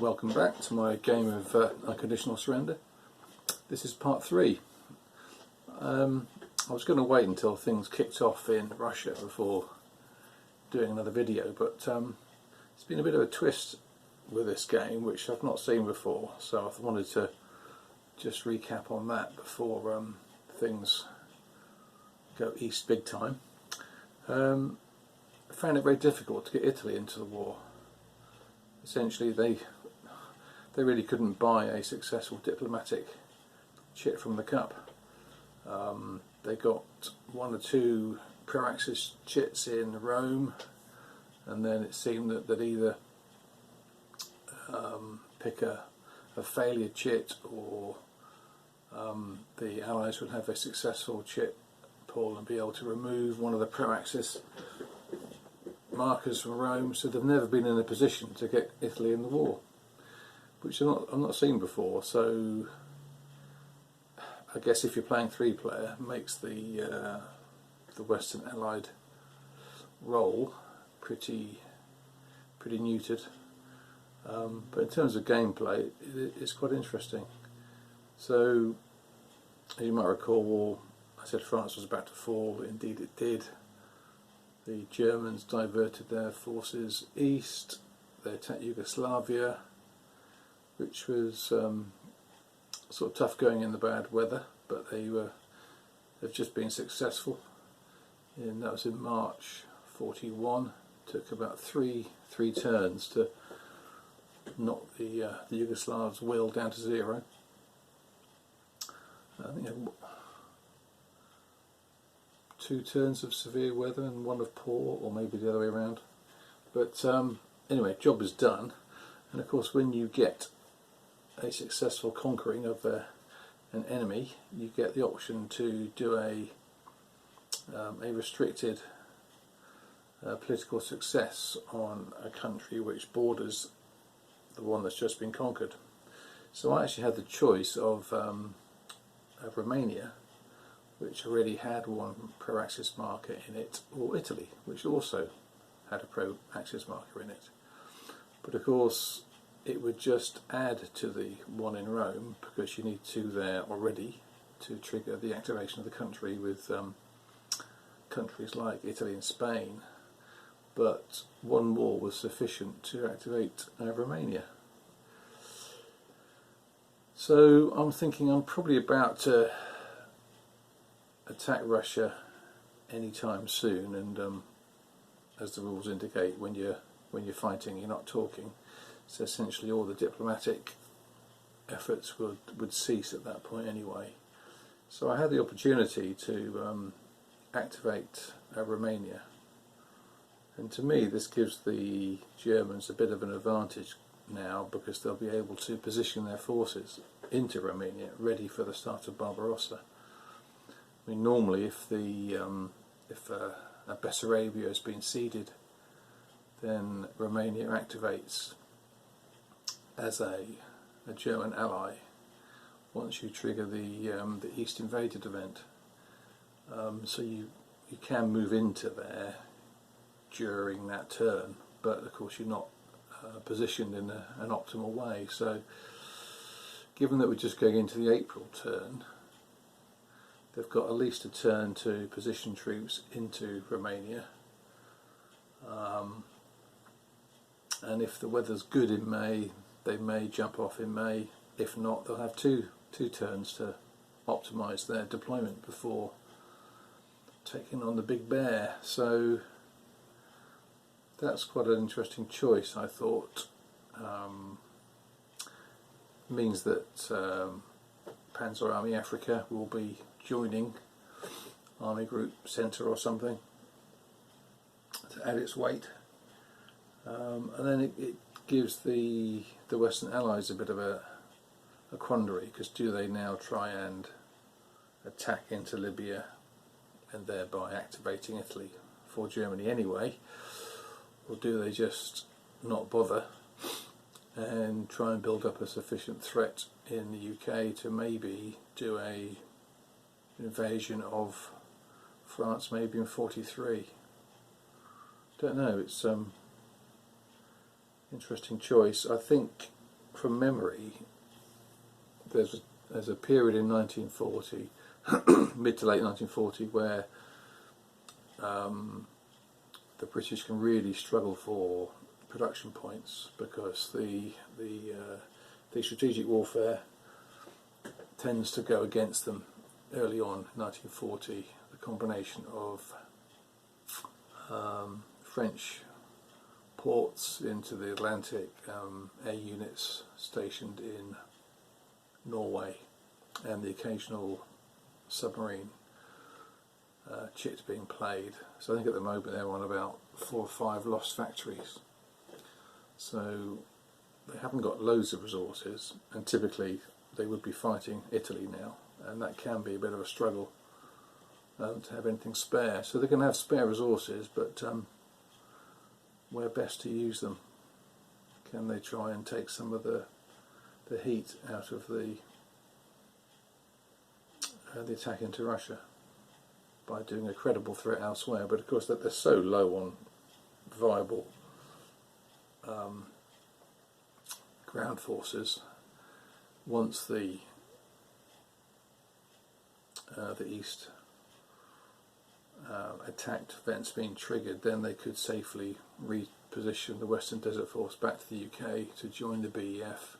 welcome back to my game of Unconditional Surrender. This is part 3. I was going to wait until things kicked off in Russia before doing another video, but it's been a bit of a twist with this game which I've not seen before, so I wanted to just recap on that before things go east big time. I found it very difficult to get Italy into the war. Essentially they really couldn't buy a successful diplomatic chit from the cup. They got 1 or 2 pro-Axis chits in Rome, and then it seemed that they'd either pick a failure chit, or the Allies would have a successful chit pull and be able to remove one of the pro-Axis markers from Rome. So they've never been in a position to get Italy in the war, which I've not seen before. So I guess if you're playing 3-player, makes the Western Allied role pretty neutered. But in terms of gameplay, it's quite interesting. So, as you might recall, I said France was about to fall. Indeed it did. The Germans diverted their forces east. They attacked Yugoslavia, which was sort of tough going in the bad weather, but they've just been successful. And that was in March 41. Took about three turns to knock the Yugoslavs' will down to 0. I think 2 turns of severe weather and 1 of poor, or maybe the other way around. But anyway, job is done. And of course, when you get a successful conquering of an enemy, you get the option to do a restricted political success on a country which borders the one that's just been conquered. So I actually had the choice of Romania, which already had 1 pro-Axis marker in it, or Italy, which also had a pro-Axis marker in it. But of course it would just add to the 1 in Rome, because you need 2 there already to trigger the activation of the country with countries like Italy and Spain. But 1 more was sufficient to activate Romania. So I'm thinking I'm probably about to attack Russia anytime soon, and as the rules indicate, when you're fighting, you're not talking. So essentially all the diplomatic efforts would cease at that point anyway. So I had the opportunity to activate Romania, and to me this gives the Germans a bit of an advantage now, because they'll be able to position their forces into Romania ready for the start of Barbarossa. I mean, normally if Bessarabia has been ceded, then Romania activates as a German ally once you trigger the East Invaded event. So you can move into there during that turn, but of course you're not positioned in an optimal way. So given that we're just going into the April turn, they've got at least a turn to position troops into Romania. And if the weather's good in May, they may jump off in May. If not, they'll have two turns to optimise their deployment before taking on the big bear. So that's quite an interesting choice, I thought. Means that Panzer Army Africa will be joining Army Group Centre or something to add its weight. And then it gives the Western Allies a bit of a quandary, because do they now try and attack into Libya and thereby activating Italy for Germany anyway, or do they just not bother and try and build up a sufficient threat in the UK to maybe do an invasion of France maybe in 43? Don't know, it's interesting choice. I think from memory, there's a period in 1940, mid to late 1940, where the British can really struggle for production points because the strategic warfare tends to go against them early on. 1940, the combination of French ports into the Atlantic, air units stationed in Norway, and the occasional submarine chit being played. So I think at the moment they're on about 4 or 5 lost factories. So they haven't got loads of resources, and typically they would be fighting Italy now, and that can be a bit of a struggle to have anything spare. So they can have spare resources, but where best to use them? Can they try and take some of the heat out of the attack into Russia by doing a credible threat elsewhere? But of course that they're so low on viable ground forces. Once the East attacked events being triggered, then they could safely reposition the Western Desert Force back to the UK to join the BEF.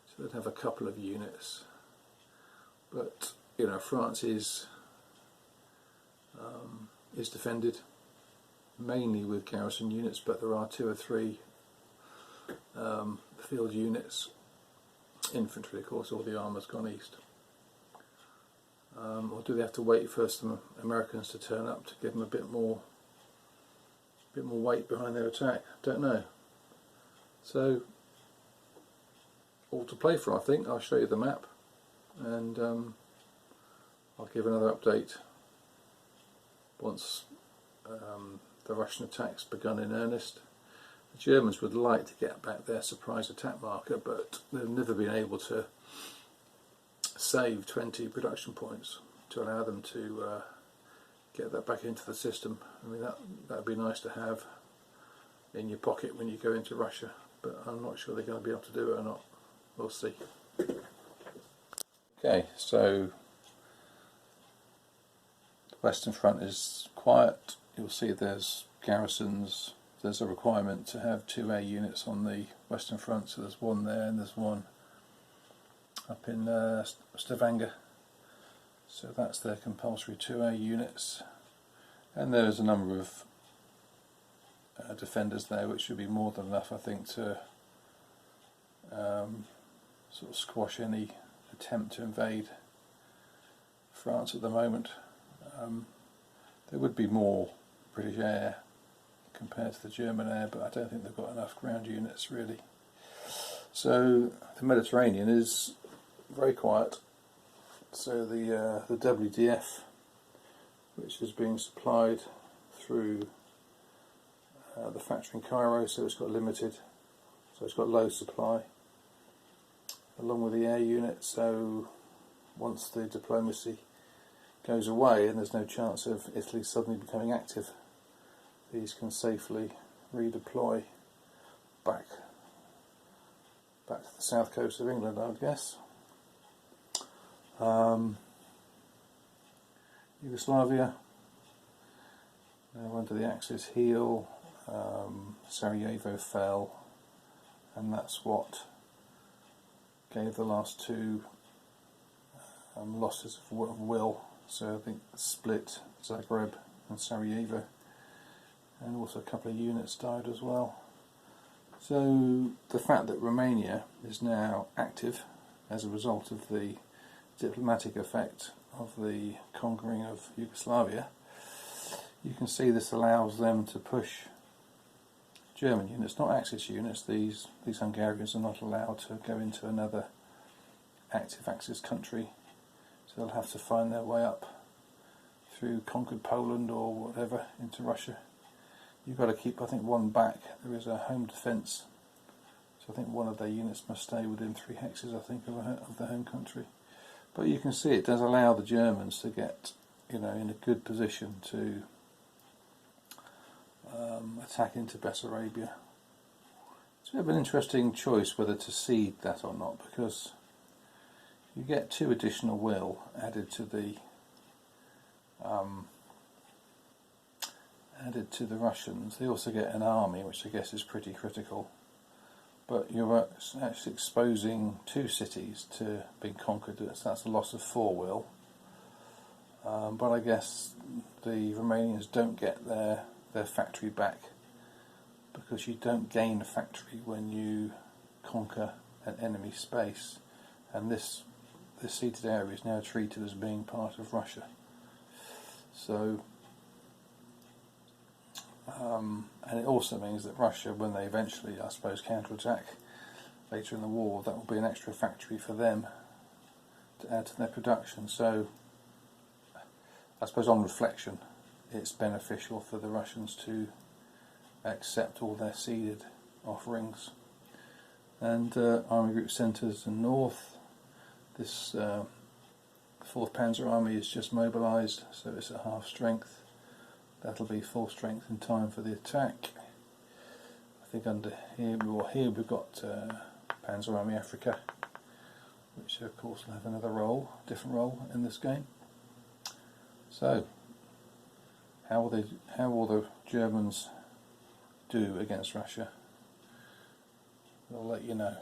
So they'd have a couple of units. But France is defended mainly with garrison units, but there are 2 or 3 field units, infantry of course. All the armour's gone east. Or do they have to wait for some Americans to turn up to give them a bit more weight behind their attack? Don't know. So all to play for, I think. I'll show you the map, and I'll give another update once the Russian attack's begun in earnest. The Germans would like to get back their surprise attack marker, but they've never been able to save 20 production points to allow them to get that back into the system. I mean, that'd be nice to have in your pocket when you go into Russia, but I'm not sure they're going to be able to do it or not. We'll see. Okay, so the Western Front is quiet. You'll see there's garrisons. There's a requirement to have 2 air units on the Western Front, so there's 1 there and there's 1 up in Stavanger. So that's their compulsory 2 air units, and there's a number of defenders there, which should be more than enough, I think, to sort of squash any attempt to invade France at the moment. There would be more British air compared to the German air, but I don't think they've got enough ground units really. So the Mediterranean is very quiet. So the WDF, which is being supplied through the factory in Cairo, so it's got limited, so it's got low supply, along with the air unit. So once the diplomacy goes away and there's no chance of Italy suddenly becoming active, these can safely redeploy back to the south coast of England, I would guess. Yugoslavia, under the Axis heel, Sarajevo fell, and that's what gave the last 2 losses of will. So I think Split, Zagreb and Sarajevo, and also a couple of units died as well. So the fact that Romania is now active as a result of the diplomatic effect of the conquering of Yugoslavia, you can see this allows them to push German units, not Axis units. These Hungarians are not allowed to go into another active Axis country, so they'll have to find their way up through conquered Poland or whatever into Russia. You've got to keep, I think, 1 back. There is a home defence, so I think 1 of their units must stay within 3 hexes, I think, of the home country. But you can see it does allow the Germans to get, in a good position to attack into Bessarabia. It's a bit of an interesting choice whether to cede that or not, because you get 2 additional will added to the Russians. They also get an army, which I guess is pretty critical. But you're actually exposing 2 cities to being conquered, so that's a loss of 4 will. But I guess the Romanians don't get their factory back, because you don't gain a factory when you conquer an enemy space, and this ceded area is now treated as being part of Russia. So, and it also means that Russia, when they eventually, I suppose, counterattack later in the war, that will be an extra factory for them to add to their production. So, I suppose on reflection, it's beneficial for the Russians to accept all their ceded offerings. And army group centres in north. This 4th Panzer Army is just mobilised, so it's at half strength. That'll be full strength in time for the attack. I think under here we've got Panzer Army Africa, which of course will have another role, different role in this game. So, how will the Germans do against Russia? I'll let you know.